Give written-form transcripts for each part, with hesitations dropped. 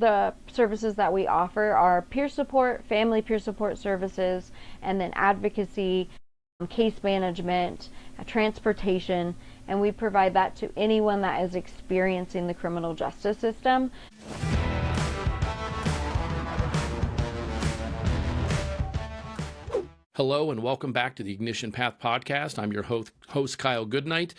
the services that we offer are peer support, family peer support services, and then advocacy, case management, transportation, and we provide that to anyone that is experiencing the criminal justice system. Hello and welcome back to the Ignition Path podcast. I'm your host Kyle Goodknight.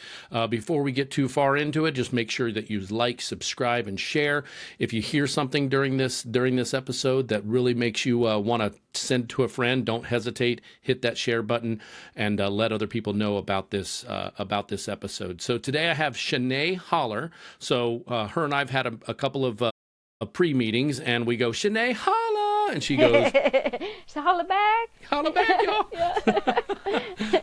Before we get too far into it, just make sure that you like, subscribe, and share. If you hear something during this episode that really makes you want to send to a friend, don't hesitate. Hit that share button and let other people know about this episode. So today I have Channae Haller. So her and I've had a couple of pre-meetings, and we go, Channae Haller, and she goes, so holla back, y'all.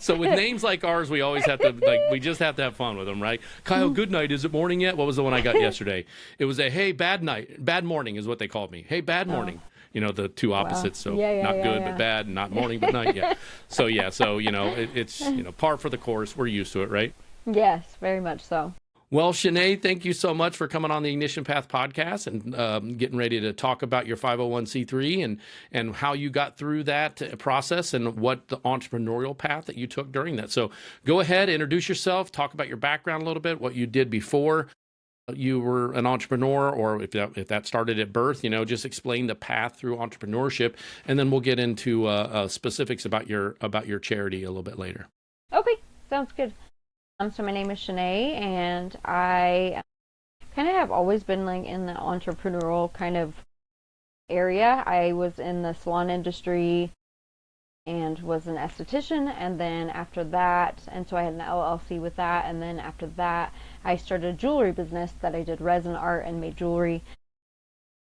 So with names like ours, we always have to we just have to have fun with them, right? Kyle, good night. Is it morning yet? What was the one I got yesterday? It was a hey, bad night, bad morning is what they called me. Hey, bad morning. You know, the two opposites. Wow. So not good but bad, and not morning but night. Yeah. So it's par for the course. We're used to it, right? Yes, very much so. Well, Shanae, thank you so much for coming on the Ignition Path podcast and getting ready to talk about your 501c3 and how you got through that process and what the entrepreneurial path that you took during that. So go ahead, introduce yourself, talk about your background a little bit, what you did before you were an entrepreneur, or if that started at birth, just explain the path through entrepreneurship, and then we'll get into specifics about your charity a little bit later. Okay, sounds good. So my name is Shanae, and I kind of have always been in the entrepreneurial kind of area. I was in the salon industry and was an esthetician, and then after that, and so I had an LLC with that, and then after that, I started a jewelry business that I did resin art and made jewelry,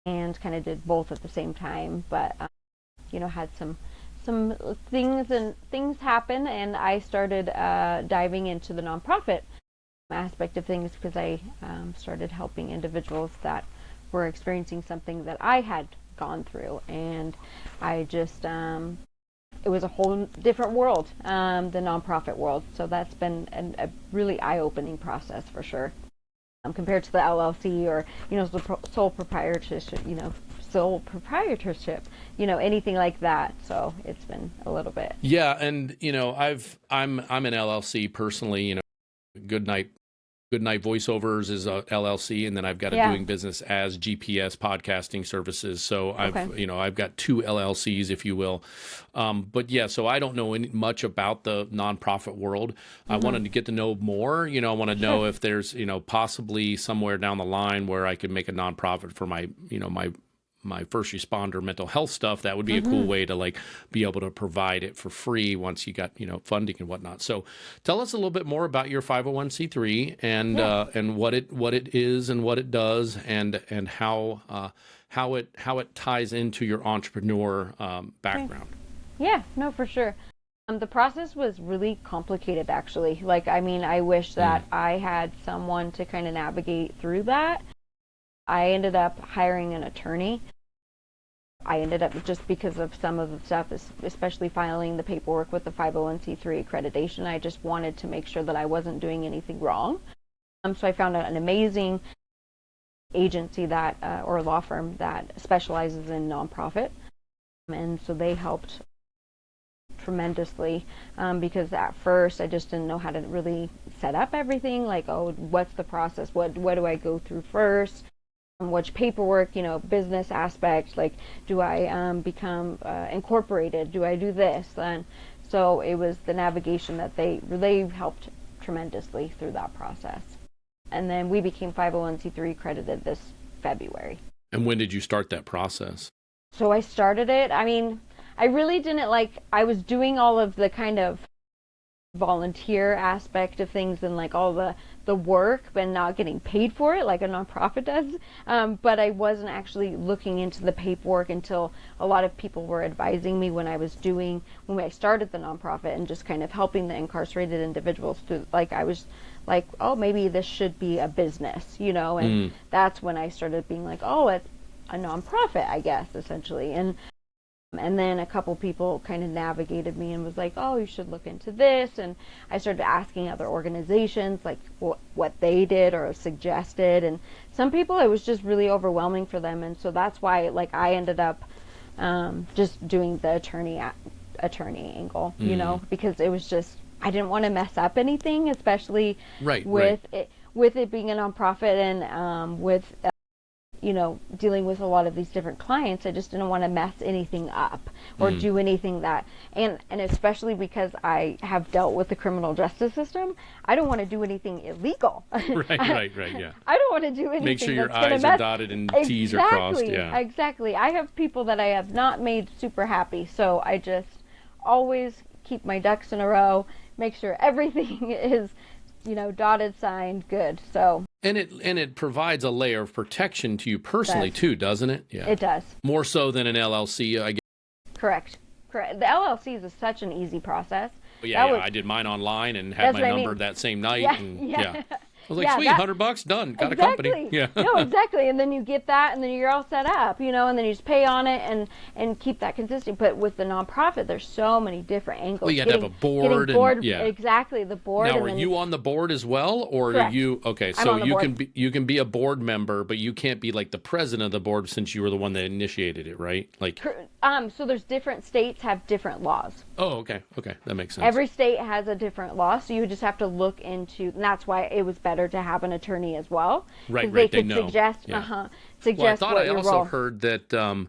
and kind of did both at the same time, but had some things happen, and I started diving into the nonprofit aspect of things because I started helping individuals that were experiencing something that I had gone through, and I just it was a whole different world, the nonprofit world. So that's been a really eye-opening process for sure, compared to the LLC or the sole proprietorship, anything like that. So it's been a little bit. Yeah, and I'm an LLC personally. Goodknight Voiceovers is a LLC, and then I've got a doing business as GPS podcasting services. So I've got two LLCs, if you will. But yeah, so I don't know much about the nonprofit world. I wanted to get to know more. I want to know if there's possibly somewhere down the line where I could make a nonprofit for my first responder mental health stuff. That would be a cool way to be able to provide it for free once you got funding and whatnot. So tell us a little bit more about your 501c3 and what it is and what it does and how it ties into your entrepreneur background. Yeah, no, for sure. The process was really complicated, actually. I wish that I had someone to kind of navigate through that. I ended up hiring an attorney. I ended up, just because of some of the stuff, especially filing the paperwork with the 501c3 accreditation, I just wanted to make sure that I wasn't doing anything wrong. So I found an amazing agency or law firm that specializes in nonprofit. And so they helped tremendously, because at first I just didn't know how to really set up everything. What's the process? What do I go through first? Which paperwork, business aspects, do I become incorporated? Do I do this? And so it was the navigation that they helped tremendously through that process. And then we became 501c3 accredited this February. And when did you start that process? So I started it, I really didn't I was doing all of the kind of volunteer aspect of things and all the work, but not getting paid for it like a nonprofit does. But I wasn't actually looking into the paperwork until a lot of people were advising me when I started the nonprofit and just kind of helping the incarcerated individuals through, I was oh, maybe this should be a business, and that's when I started being oh, it's a nonprofit, I guess, essentially. And And then a couple people kind of navigated me and was like, oh, you should look into this. And I started asking other organizations like what they did or suggested. And some people, it was just really overwhelming for them. And so that's why like I ended up just doing the attorney angle, you know, because it was just, I didn't want to mess up anything, especially with it being a nonprofit and with you know, dealing with a lot of these different clients. I just didn't want to mess anything up or do anything that, and especially because I have dealt with the criminal justice system, I don't want to do anything illegal. Right, yeah. I don't want to do anything. Make sure your that's I's are dotted and T's are crossed. Yeah, exactly. I have people that I have not made super happy, so I just always keep my ducks in a row, make sure everything is, you know, dotted, signed, good. So. And it provides a layer of protection to you personally too, doesn't it? Yeah. It does. More so than an LLC, I guess. Correct. The LLC is such an easy process. Well, I did mine online and had my number that same night. Yeah. I was like, sweet, $100, done, got a company. Yeah. No, exactly. And then you get that, and then you're all set up, you know, and then you just pay on it and keep that consistent. But with the nonprofit, there's so many different angles. Well, you have to have a board. Exactly, the board. Now, are you on the board as well, or correct. Are you okay? So you can be a board member, but you can't be like the president of the board since you were the one that initiated it, right? Like, so there's different states have different laws. Oh, okay, that makes sense. Every state has a different law, so you just have to look into. And that's why it was better to have an attorney as well. Right. They could know. Suggest. Well, I thought I also heard that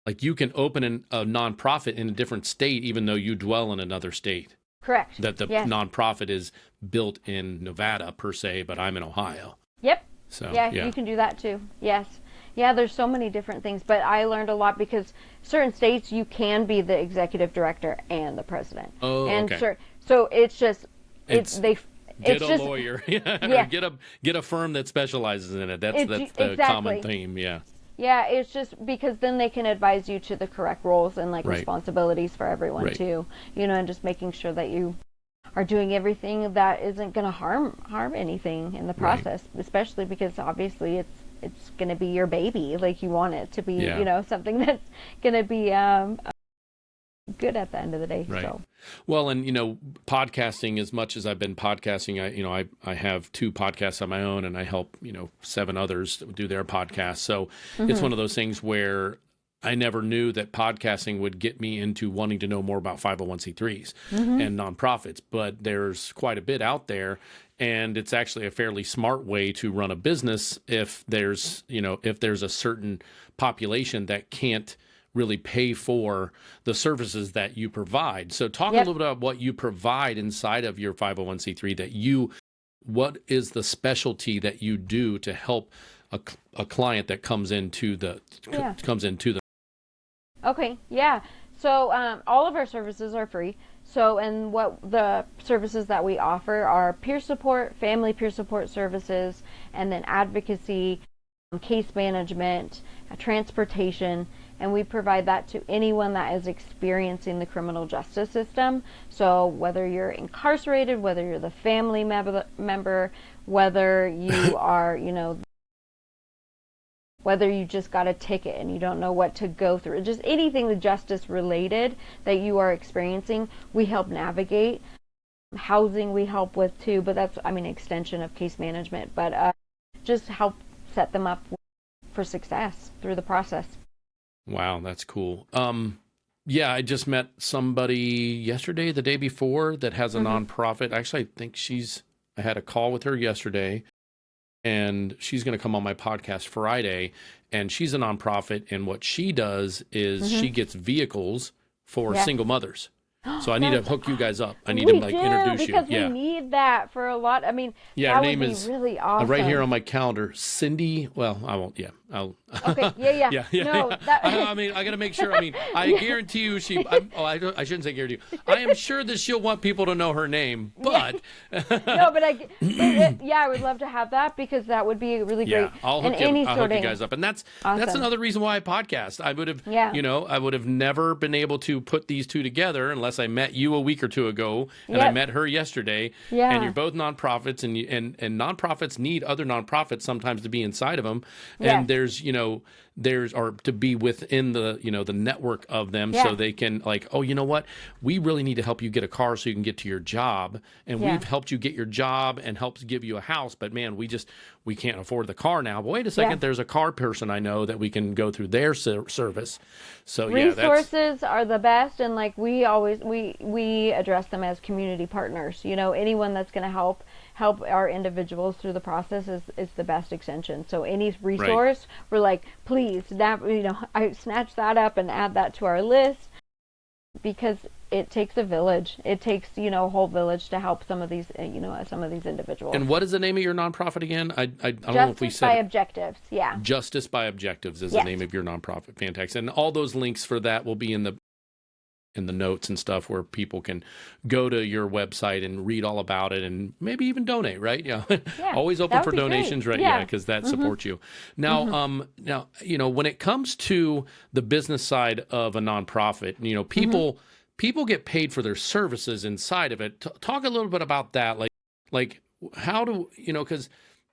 like you can open a nonprofit in a different state even though you dwell in another state. Correct. That the nonprofit is built in Nevada per se, but I'm in Ohio. Yep. So you can do that too. Yes. Yeah, there's so many different things, but I learned a lot because certain states you can be the executive director and the president. Oh, and okay. So it's just Get a lawyer, or get a firm that specializes in it. That's the common theme, yeah. Yeah, it's just because then they can advise you to the correct roles and responsibilities for everyone too. You know, and just making sure that you are doing everything that isn't going to harm anything in the process, especially because obviously it's going to be your baby. Like you want it to be, you know, something that's going to be good at the end of the day. Right. So. Well, and you know, podcasting, as much as I've been podcasting, I have 2 podcasts on my own, and I help 7 others do their podcasts. So it's one of those things where I never knew that podcasting would get me into wanting to know more about 501c3s and nonprofits, but there's quite a bit out there, and it's actually a fairly smart way to run a business if there's a certain population that can't really pay for the services that you provide. So talk a little bit about what you provide inside of your 501c3 what is the specialty that you do to help a client that comes into the Okay, yeah. So all of our services are free. So, and what the services that we offer are peer support, family peer support services, and then advocacy, case management, transportation, and we provide that to anyone that is experiencing the criminal justice system. So whether you're incarcerated, whether you're the family member, whether you are, whether you just got a ticket and you don't know what to go through, just anything the justice related that you are experiencing, we help navigate. Housing we help with too, but that's, extension of case management, but just help set them up for success through the process. Wow, that's cool. I just met somebody yesterday, the day before, that has a nonprofit. Actually, I think I had a call with her yesterday, and she's going to come on my podcast Friday, and she's a nonprofit, and what she does is she gets vehicles for single mothers. So I need to hook you guys up. I need to introduce you. Because we need that for a lot. her name is really awesome. Right here on my calendar, Cindy. Well, I won't. Yeah, I'll. Okay. Yeah. No, I got to make sure. I guarantee you, I shouldn't say guarantee you. I am sure that she'll want people to know her name, but. No, but I would love to have that because that would be really great. I'll hook you guys up, and that's another reason why I podcast. I would have, I would have never been able to put these two together unless I met you a week or two ago, and I met her yesterday. Yeah. And you're both nonprofits, and nonprofits need other nonprofits sometimes to be inside of them. And there's or to be within the, the network of them, so they can like, oh, you know what? We really need to help you get a car so you can get to your job. And we've helped you get your job and helped give you a house. But man, we can't afford the car now. But wait a second, there's a car person I know that we can go through their service. So resources are the best. And like we always, we address them as community partners. Anyone that's going to help our individuals through the process is the best extension. So any resource, we're like, please, I snatch that up and add that to our list, because it takes a village. It takes, a whole village to help some of these, some of these individuals. And what is the name of your nonprofit again? I don't know if we said Justice by Objectives. Yeah. Justice by Objectives is the name of your nonprofit. Fantastic. And all those links for that will be in the notes and stuff, where people can go to your website and read all about it and maybe even donate, right? Yeah. Always open for donations, great. Right? Yeah, because that supports you. Now, when it comes to the business side of a nonprofit, people get paid for their services inside of it. Talk a little bit about that. Like how do, because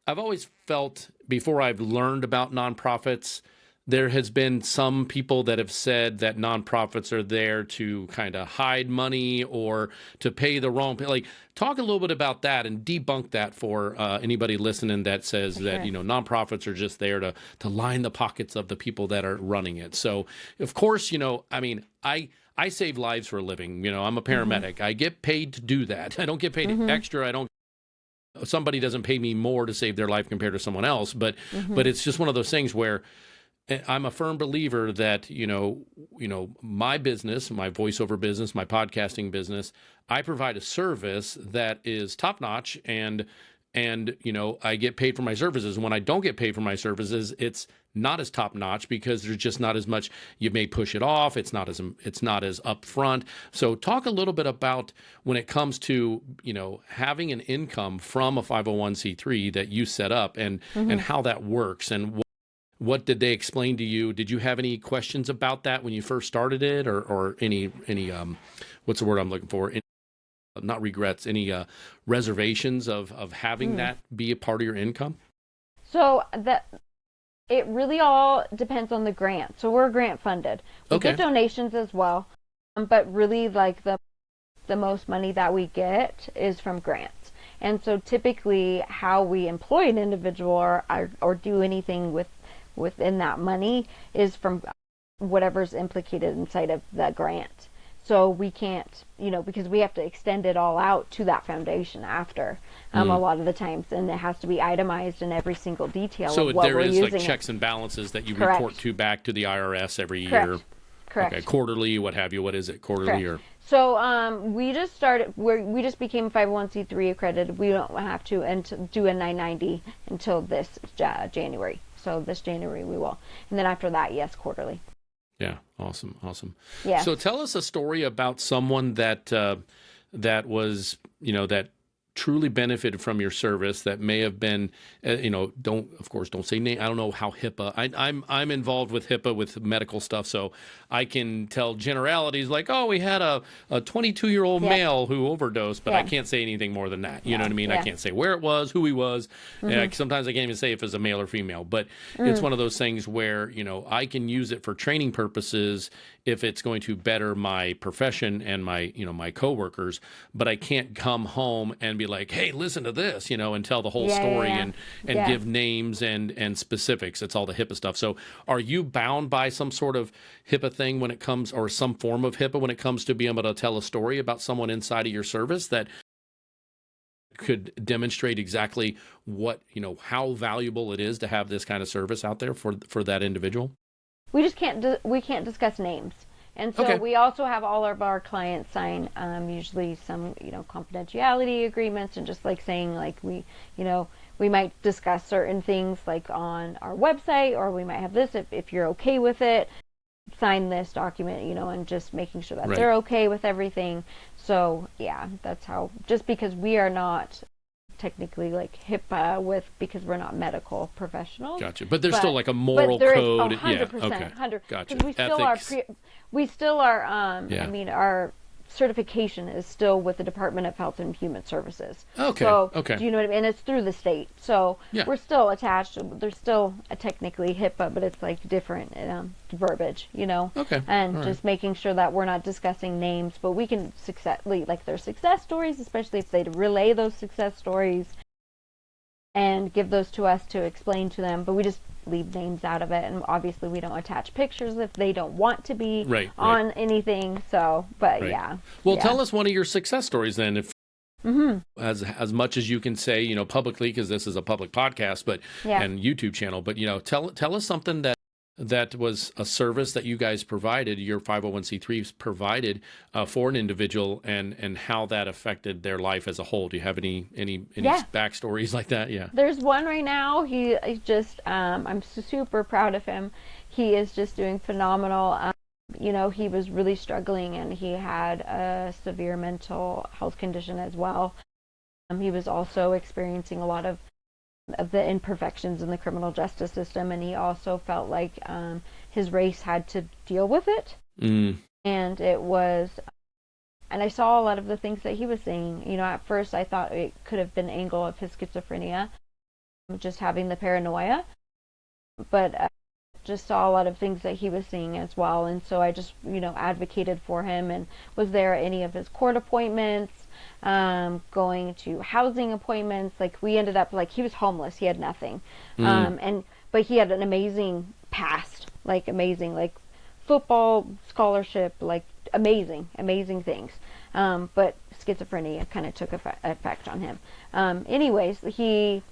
I've always felt, before I've learned about nonprofits, there has been some people that have said that nonprofits are there to kind of hide money or to pay the wrong. Like, talk a little bit about that and debunk that for anybody listening that says that nonprofits are just there to line the pockets of the people that are running it. So, of course, I save lives for a living. I'm a paramedic. I get paid to do that. I don't get paid extra. Somebody doesn't pay me more to save their life compared to someone else. But it's just one of those things where I'm a firm believer that, my business, my voiceover business, my podcasting business, I provide a service that is top notch, and I get paid for my services. And when I don't get paid for my services, it's not as top notch because there's just not as much. You may push it off. It's not as upfront. So talk a little bit about when it comes to, having an income from a 501c3 that you set up and how that works, and what did they explain to you? Did you have any questions about that when you first started it, or any what's the word I'm looking for? Not regrets, any reservations of having that be a part of your income? So it really all depends on the grant. So we're grant funded. We get donations as well, but really like the most money that we get is from grants. And so typically how we employ an individual or do anything within that money is from whatever's implicated inside of the grant. So we can't, because we have to extend it all out to that foundation after a lot of the times, and it has to be itemized in every single detail of what we're using. So there is like checks and balances that you report to back to the IRS every year. Correct. Okay, quarterly, what have you? What is it? Quarterly or? So we just started. We just became 501c3 accredited. We don't have to do a 990 until this January. So this January we will, and then after that, yes, quarterly. Yeah, awesome. Yeah. So tell us a story about someone that was, that truly benefited from your service, that may have been, don't say name. I don't know how HIPAA. I'm involved with HIPAA with medical stuff, so I can tell generalities like, oh, we had a 22-year-old male who overdosed, but I can't say anything more than that. You know what I mean? I can't say where it was, who he was. Sometimes I can't even say if it's a male or female. But it's one of those things where I can use it for training purposes if it's going to better my profession and my my coworkers. But I can't come home and be like, hey, listen to this, and tell the whole story and give names and specifics. It's all the HIPAA stuff. So are you bound by some sort of HIPAA thing when it comes, or some form of HIPAA when it comes to being able to tell a story about someone inside of your service that could demonstrate exactly what, how valuable it is to have this kind of service out there for that individual? We just we can't discuss names. And so we also have all of our clients sign usually some, confidentiality agreements, and just like saying like we might discuss certain things like on our website, or we might have this if you're okay with it, sign this document, and just making sure that they're okay with everything. So yeah, that's how, just because we are not technically like HIPAA because we're not medical professionals. Gotcha. But there's still like a moral code. 100%. Yeah. Okay. 100%. Gotcha. We still are, I mean, our certification is still with the Department of Health and Human Services. Okay. So, Okay. do you know what I mean? And it's through the state. So, Yeah. we're still attached. There's still technically HIPAA, but it's like different verbiage, you know? Okay. And All just right. making sure that we're not discussing names, but we can like their success stories, especially if they relay those success stories and give those to us to explain to them, but we just leave names out of it, and obviously we don't attach pictures if they don't want to be on anything. So, but yeah. Well, yeah. tell us one of your success stories then, if as much as you can say, you know, publicly, because this is a public podcast, but and YouTube channel. But you know, tell us something that was a service that you guys provided, your 501c3s provided for an individual, and how that affected their life as a whole. Do you have any backstories like that? Yeah. There's one right now. He just, I'm super proud of him. He is just doing phenomenal. You know, he was really struggling, and he had a severe mental health condition as well. He was also experiencing a lot of the imperfections in the criminal justice system, and he also felt like his race had to deal with it. And it was, and I saw a lot of the things that he was saying. You know, at first I thought it could have been an angle of his schizophrenia, just having the paranoia, but just saw a lot of things that he was seeing as well. And so I just, you know, advocated for him and was there at any of his court appointments, going to housing appointments. Like, we ended up, like, he was homeless, he had nothing, but he had an amazing past, like amazing, like football scholarship, like amazing things, but schizophrenia kind of took effect on him. Anyways, the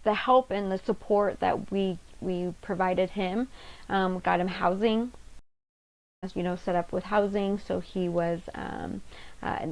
help and the support that we provided him, got him housing, as you know, set up with housing. So he was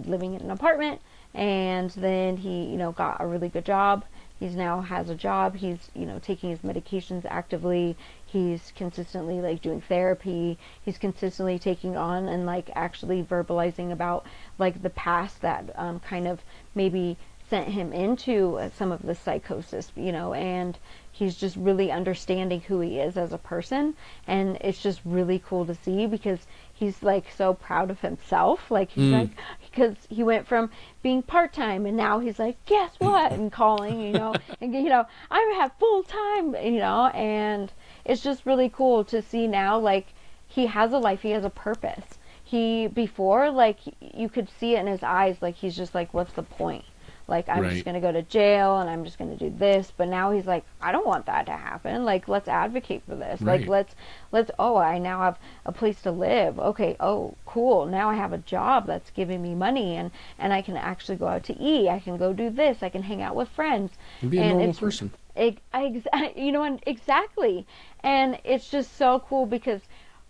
living in an apartment, and then he, you know, got a really good job. He's now has a job. He's, you know, taking his medications actively. He's consistently, like, doing therapy. He's consistently taking on and, like, actually verbalizing about, like, the past that kind of maybe sent him into some of the psychosis, you know, and he's just really understanding who he is as a person. And it's just really cool to see, because he's, like, so proud of himself. Like, he's like, because he went from being part-time, and now he's like, guess what, and calling, you know, and, you know, I have full-time, you know, and it's just really cool to see now, like, he has a life, he has a purpose. Before, like, you could see it in his eyes, like, he's just like, what's the point? Like, I'm just going to go to jail, and I'm just going to do this. But now he's like, I don't want that to happen. Like, let's advocate for this. Like, let's, I now have a place to live. Okay. Oh, cool. Now I have a job that's giving me money, and I can actually go out to eat. I can go do this. I can hang out with friends. And be a normal person. You know, and exactly. And it's just so cool, because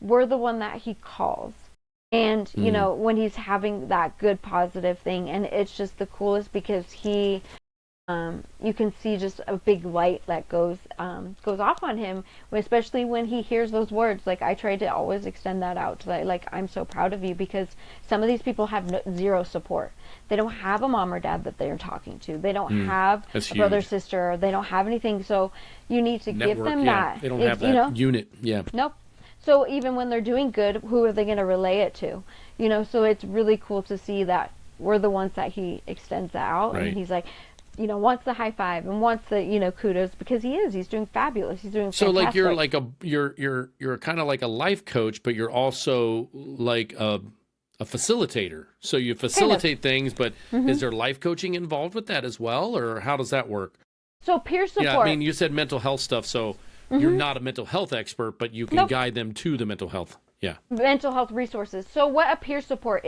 we're the one that he calls. And, you know, when he's having that good positive thing, and it's just the coolest, because he, you can see just a big light that goes off on him, especially when he hears those words. Like, I try to always extend that out to, like, I'm so proud of you, because some of these people have zero support. They don't have a mom or dad that they're talking to. They don't have a brother, sister. They don't have anything. So you need to give them that. They don't have that, you know, unit. Yeah. Nope. So even when they're doing good, who are they going to relay it to? You know, so it's really cool to see that we're the ones that he extends that out. And he's like, you know, wants the high five and wants the, you know, kudos, because he's doing fabulous. He's doing fantastic. So, like, you're like you're kind of like a life coach, but you're also like a facilitator. So you facilitate things, but is there life coaching involved with that as well, or how does that work? So peer support. Yeah, I mean, you said mental health stuff, so you're not a mental health expert, but you can guide them to the mental health. Yeah. Mental health resources. So what a peer support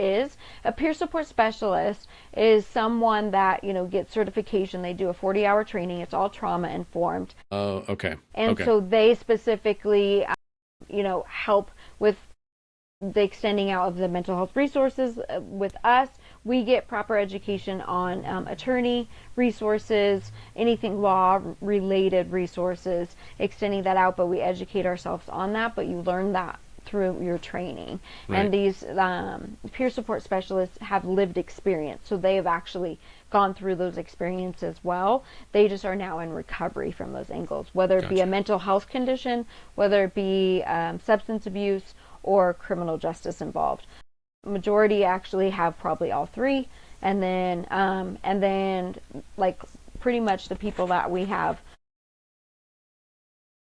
specialist is someone that, you know, gets certification. They do a 40-hour training. It's all trauma informed. Oh, okay. And so they specifically, you know, help with the extending out of the mental health resources with us. We get proper education on attorney resources, anything law-related resources, extending that out, but we educate ourselves on that, but you learn that through your training. And these peer support specialists have lived experience, so they have actually gone through those experiences as well. They just are now in recovery from those angles, whether it be a mental health condition, whether it be substance abuse, or criminal justice involved. majority actually have probably all three, and then like pretty much the people that we have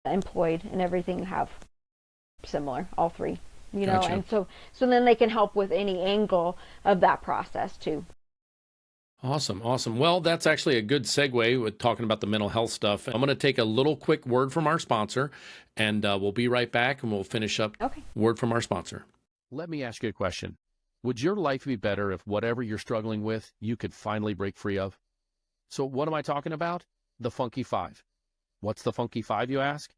employed and everything have similar, all three, Gotcha. and so then they can help with any angle of that process too. Awesome. Awesome. Well, that's actually a good segue with talking about the mental health stuff. I'm going to take a little quick word from our sponsor, and we'll be right back, and we'll finish up. Okay. Word from our sponsor. Let me ask you a question. Would your life be better if whatever you're struggling with, you could finally break free of? So what am I talking about? The Funky Five. What's the Funky Five, you ask?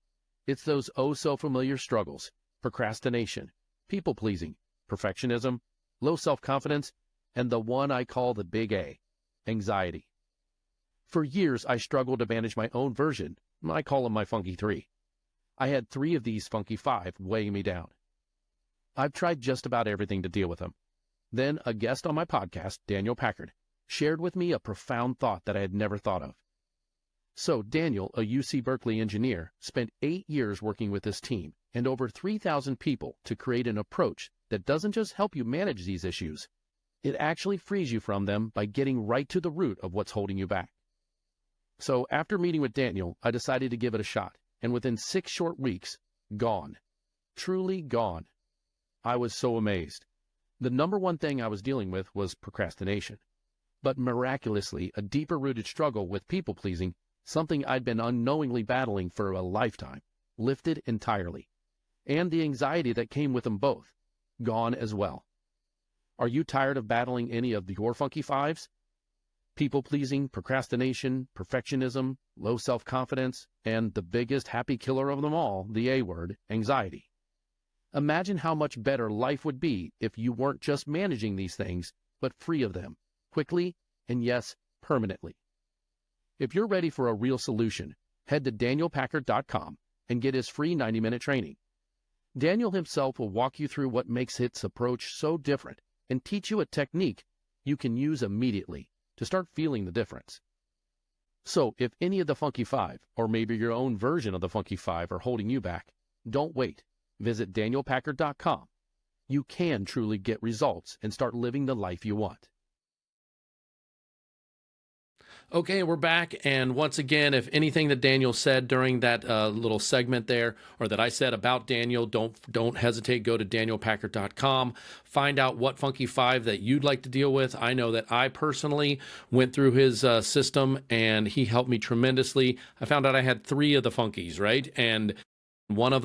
It's those oh-so-familiar struggles: procrastination, people-pleasing, perfectionism, low self-confidence, and the one I call the big A, anxiety. For years, I struggled to manage my own version. I call them my Funky Three. I had 3 of these Funky Five weighing me down. I've tried just about everything to deal with them. Then a guest on my podcast, Daniel Packard, shared with me a profound thought that I had never thought of. So Daniel, a UC Berkeley engineer, spent 8 years working with his team and over 3,000 people to create an approach that doesn't just help you manage these issues. It actually frees you from them by getting right to the root of what's holding you back. So after meeting with Daniel, I decided to give it a shot, and within 6 short weeks, gone. Truly gone. I was so amazed. The number one thing I was dealing with was procrastination. But miraculously, a deeper-rooted struggle with people-pleasing, something I'd been unknowingly battling for a lifetime, lifted entirely. And the anxiety that came with them both, gone as well. Are you tired of battling any of your Funky Fives? People-pleasing, procrastination, perfectionism, low self-confidence, and the biggest happy killer of them all, the A word, anxiety. Imagine how much better life would be if you weren't just managing these things, but free of them, quickly, and yes, permanently. If you're ready for a real solution, head to danielpackard.com and get his free 90-minute training. Daniel himself will walk you through what makes his approach so different and teach you a technique you can use immediately to start feeling the difference. So if any of the Funky Five, or maybe your own version of the Funky Five, are holding you back, don't wait. Visit danielpackard.com. You can truly get results and start living the life you want. Okay, we're back, and once again, if anything that Daniel said during that little segment there, or that I said about Daniel, don't hesitate. Go to danielpackard.com. Find out what Funky Five that you'd like to deal with. I know that I personally went through his system, and he helped me tremendously. I found out I had 3 of the Funkies, right? And 2 of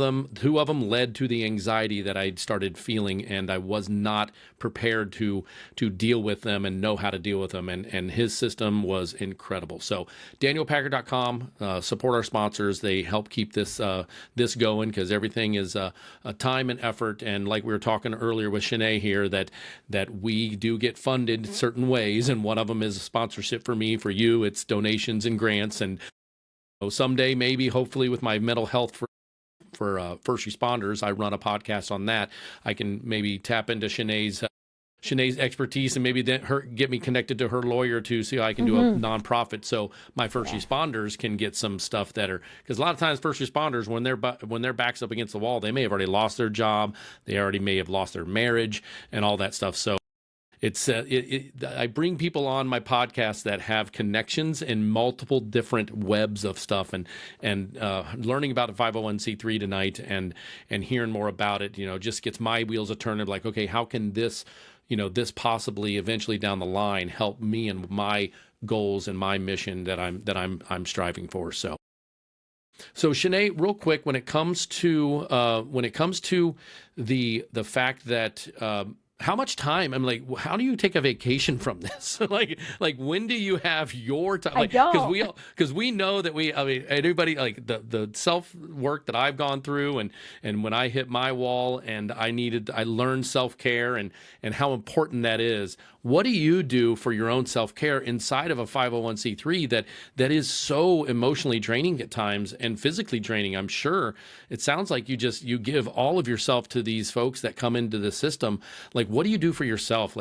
them led to the anxiety that I started feeling, and I was not prepared to deal with them and know how to deal with them. And his system was incredible. So danielpackard.com, support our sponsors. They help keep this going, because everything is a time and effort. And like we were talking earlier with Shanae here, that we do get funded certain ways, and one of them is sponsorship for me, for you. It's donations and grants. And someday, maybe, hopefully, with my mental health for first responders, I run a podcast on that. I can maybe tap into Shanae's expertise, and maybe get me connected to her lawyer to see how I can do a nonprofit, so my first responders can get some stuff because a lot of times first responders, when their back's up against the wall, they may have already lost their job, they already may have lost their marriage and all that stuff. So it's I bring people on my podcast that have connections in multiple different webs of stuff, and learning about a 501c3 tonight and hearing more about it, just gets my wheels a turning. Like, okay, how can this possibly eventually down the line help me and my goals and my mission that I'm striving for? So Shanae, real quick, when it comes to the fact that how much time? I'm like, how do you take a vacation from this? like when do you have your time? I don't. Because we know that everybody, like the self work that I've gone through, and when I hit my wall and I learned self-care and how important that is. What do you do for your own self-care inside of a 501c3 that is so emotionally draining at times and physically draining? I'm sure it sounds like you give all of yourself to these folks that come into the system. Like, what do you do for yourself?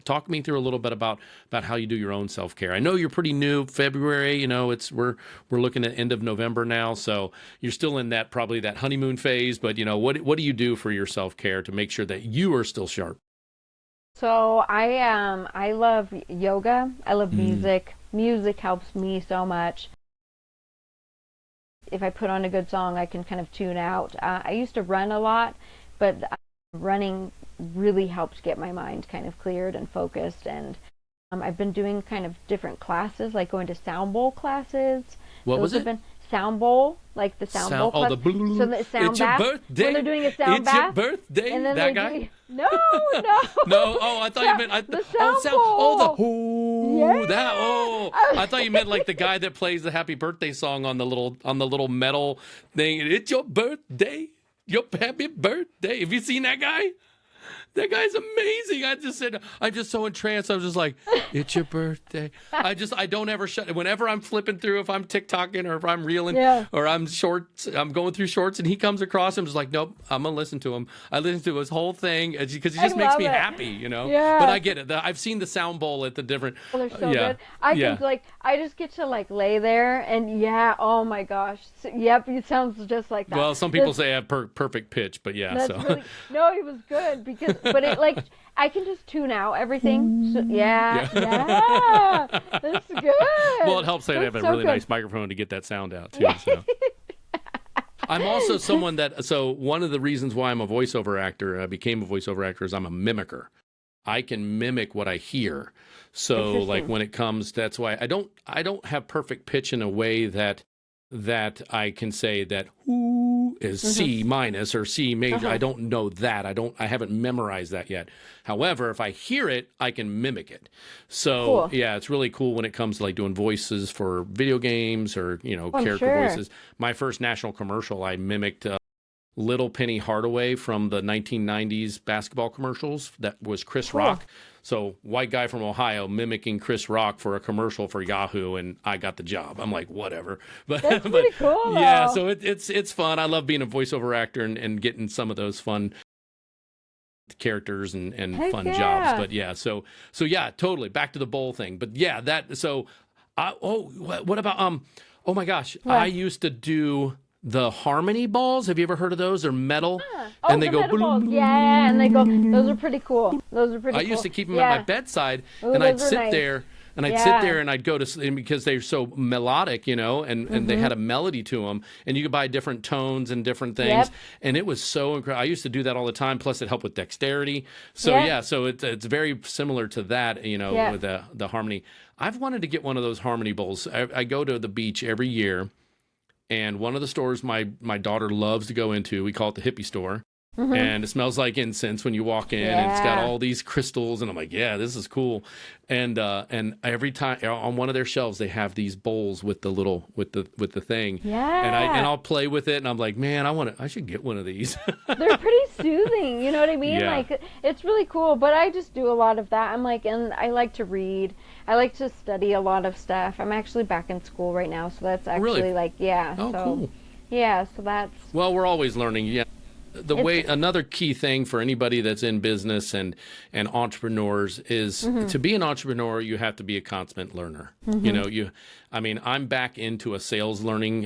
Talk me through a little bit about how you do your own self-care. I know you're pretty new. February, we're looking at end of November now, so you're still in probably that honeymoon phase. But what do you do for your self-care to make sure that you are still sharp? So I love yoga. I love music. Music helps me so much. If I put on a good song, I can kind of tune out. I used to run a lot, but running really helped get my mind kind of cleared and focused. And I've been doing kind of different classes, like going to sound bowl classes. What was it? Have been sound bowl, like the sound bowl class. Oh, the so the sound it's bath. your birthday. When they're doing a sound it's bath. Your birthday. And then that guy? No, no. No. Oh, I thought you meant the sound bowl. Oh, the yeah. That. Oh, I thought you meant like the guy that plays the happy birthday song on the little metal thing. It's your birthday. Your happy birthday. Have you seen that guy? That guy's amazing. I'm just so entranced. I was just like, it's your birthday. I don't ever shut. Whenever I'm flipping through, if I'm TikToking or if I'm reeling or I'm going through shorts and he comes across, I'm just like, nope, I'm going to listen to him. I listen to his whole thing because he just makes me happy, you know? Yeah. But I get it. I've seen the sound bowl at the different. Oh, they're so good. I just get to like lay there and oh my gosh. So, yep, it sounds just like that. Well, some people say I have perfect pitch, but yeah. So. Really, no, it was good because. But it I can just tune out everything. So, that's good. Well, it helps that I have a really nice microphone to get that sound out too. So. I'm also someone so one of the reasons why I'm a voiceover actor, I became a voiceover actor, is I'm a mimicker. I can mimic what I hear. So like when it comes, that's why I don't have perfect pitch in a way that I can say that who is C minus or C major. I don't know that. I haven't memorized that yet. However, if I hear it, I can mimic it. So yeah, it's really cool when it comes to like doing voices for video games or, character voices. My first national commercial, I mimicked Little Penny Hardaway from the 1990s basketball commercials. That was Chris Rock. So white guy from Ohio mimicking Chris Rock for a commercial for Yahoo, and I got the job. I'm like, whatever. But that's pretty cool. Yeah, so it's fun. I love being a voiceover actor and getting some of those fun characters and fun jobs. But yeah, so yeah, totally. Back to the bowl thing. But yeah, what about oh my gosh, what? I used to do the harmony balls. Have you ever heard of those? They're metal. And they go metal balls. Yeah, and they go. Those are pretty cool. I used to keep them at my bedside, and I'd sit there. And I'd sit there and I'd go to sleep because they're so melodic, and they had a melody to them. And you could buy different tones and different things. Yep. And it was so incredible. I used to do that all the time. Plus, it helped with dexterity. So, so it's very similar to that, with the harmony. I've wanted to get one of those harmony bowls. I go to the beach every year. And one of the stores my daughter loves to go into, we call it the hippie store. And it smells like incense when you walk in, and it's got all these crystals, and I'm like, yeah, this is cool. And every time on one of their shelves they have these bowls with the little with the thing. Yeah. And I'll play with it, and I'm like, man, I should get one of these. They're pretty soothing, you know what I mean? Yeah. Like it's really cool, but I just do a lot of that. I'm like, and I like to read. I like to study a lot of stuff. I'm actually back in school right now, so that's actually cool. Yeah, so that's. Well, we're always learning. Yeah. Another key thing for anybody that's in business and entrepreneurs is to be an entrepreneur, you have to be a constant learner. I'm back into a sales learning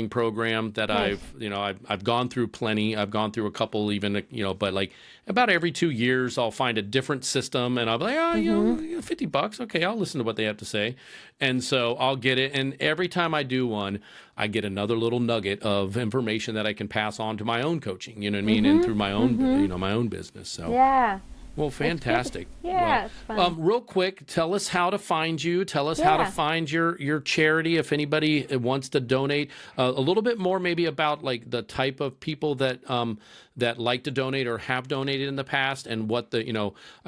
program that I've gone through plenty. I've gone through a couple even, but like about every 2 years I'll find a different system and I'll be like, $50. Okay, I'll listen to what they have to say. And so I'll get it. And every time I do one, I get another little nugget of information that I can pass on to my own coaching, you know what I mean? And through my own, my own business. So yeah. Well, fantastic. Yeah, it's fun. Real quick, tell us how to find you. Tell us how to find your charity if anybody wants to donate. A little bit more maybe about like the type of people that like to donate or have donated in the past, and what I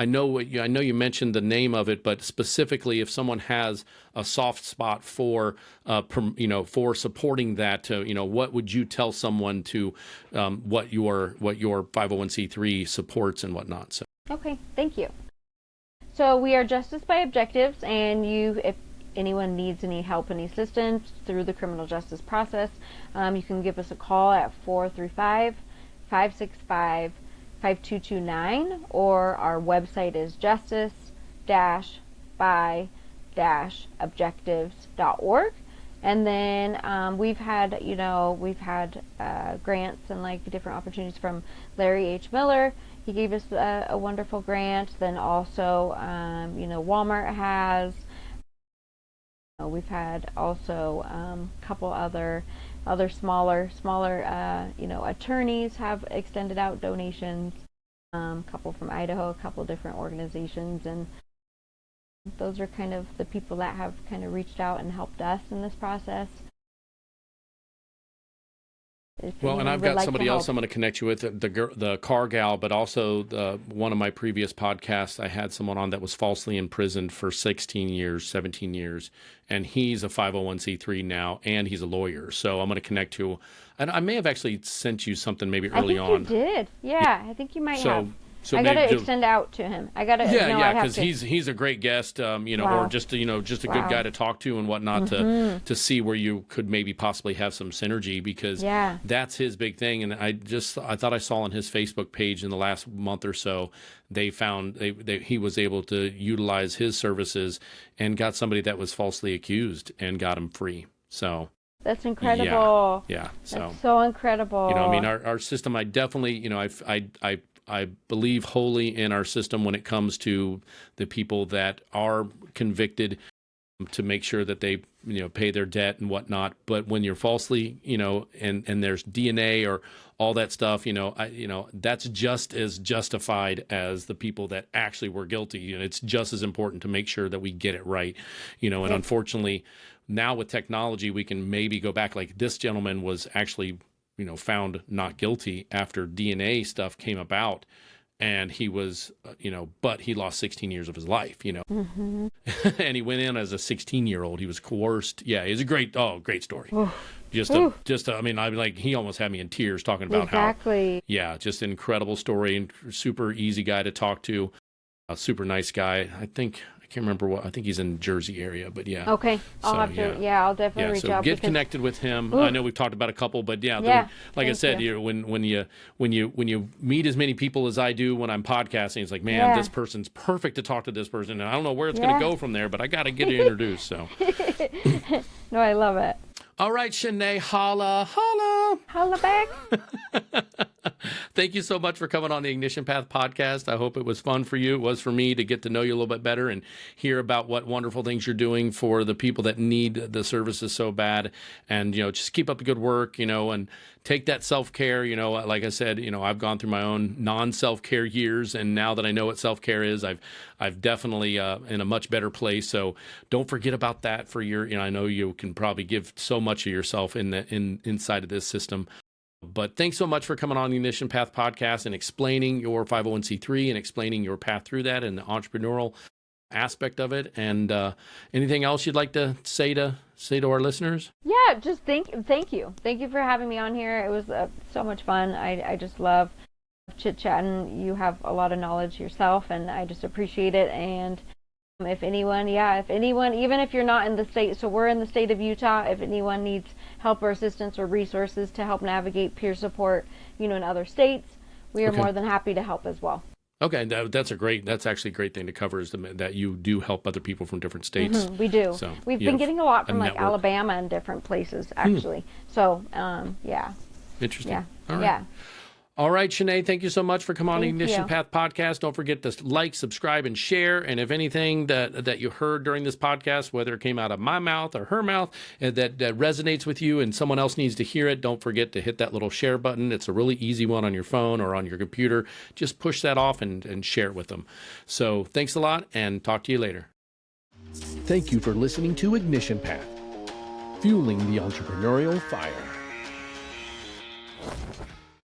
know you mentioned the name of it, but specifically if someone has a soft spot for for supporting that, what would you tell someone to what your 501c3 supports and whatnot? So. Okay, thank you. So we are Justice by Objectives, and if anyone needs any help, any assistance through the criminal justice process, you can give us a call at 435-565-5229, or our website is justice-by-objectives.org. And then we've had grants and like different opportunities from Larry H. Miller. He gave us a wonderful grant. Then also, Walmart has. We've had also a couple other smaller attorneys have extended out donations. A couple from Idaho, a couple different organizations, and those are kind of the people that have kind of reached out and helped us in this process. Well, and I've got somebody else I'm going to connect you with, the car gal, but also one of my previous podcasts, I had someone on that was falsely imprisoned for 16 years, 17 years, and he's a 501c3 now, and he's a lawyer. So I'm going to connect you. And I may have actually sent you something maybe early on. I think you did. Yeah, I think you might have. So I gotta extend out to him. I gotta. Yeah, because he's a great guest, or just a good guy to talk to and whatnot to see where you could maybe possibly have some synergy, because that's his big thing. And I thought I saw on his Facebook page in the last month or so, they found he was able to utilize his services and got somebody that was falsely accused and got him free. So. That's incredible. Yeah. That's so incredible. Our system, I definitely, I believe wholly in our system when it comes to the people that are convicted, to make sure that they, pay their debt and whatnot. But when you're falsely, and there's DNA or all that stuff, that's just as justified as the people that actually were guilty. And it's just as important to make sure that we get it right, and unfortunately now with technology, we can maybe go back, like this gentleman was actually found not guilty after DNA stuff came about, and he was, but he lost 16 years of his life, Mm-hmm. and he went in as a 16-year-old. He was coerced. Yeah, it's a great story. He almost had me in tears talking about how, just an incredible story, and super easy guy to talk to, a super nice guy. I can't remember I think he's in Jersey area, but yeah. Okay. I'll definitely reach out. So get connected with him. I know we've talked about a couple, but like I said, when you meet as many people as I do when I'm podcasting, it's like, man, this person's perfect to talk to this person, and I don't know where it's going to go from there, but I got to get introduced. So. No, I love it. All right, Channae, holla back. Thank you so much for coming on the Ignition Path podcast. I hope it was fun for you. It was for me to get to know you a little bit better and hear about what wonderful things you're doing for the people that need the services so bad. And, just keep up the good work, and take that self-care. Like I said, I've gone through my own non-self-care years. And now that I know what self-care is, I've definitely in a much better place. So don't forget about that for your, I know you can probably give so much of yourself inside of this system. But thanks so much for coming on the Ignition Path podcast and explaining your 501c3 and explaining your path through that and the entrepreneurial aspect of it. And anything else you'd like to say to our listeners? Yeah, just thank you. Thank you for having me on here. It was so much fun. I just love chit-chatting. You have a lot of knowledge yourself, and I just appreciate it. And if anyone, even if you're not in the state, so we're in the state of Utah, if anyone needs help or assistance or resources to help navigate peer support, in other states, we are more than happy to help as well. Okay, that's actually a great thing to cover, is that you do help other people from different states. Mm-hmm, we do. So we've been getting a lot from Alabama and different places, actually. So, Interesting. Yeah. All right. Yeah. All right, Shanae, thank you so much for coming on the Ignition Path podcast. Don't forget to like, subscribe, and share. And if anything that you heard during this podcast, whether it came out of my mouth or her mouth, that resonates with you and someone else needs to hear it, don't forget to hit that little share button. It's a really easy one on your phone or on your computer. Just push that off and share it with them. So thanks a lot, and talk to you later. Thank you for listening to Ignition Path, fueling the entrepreneurial fire.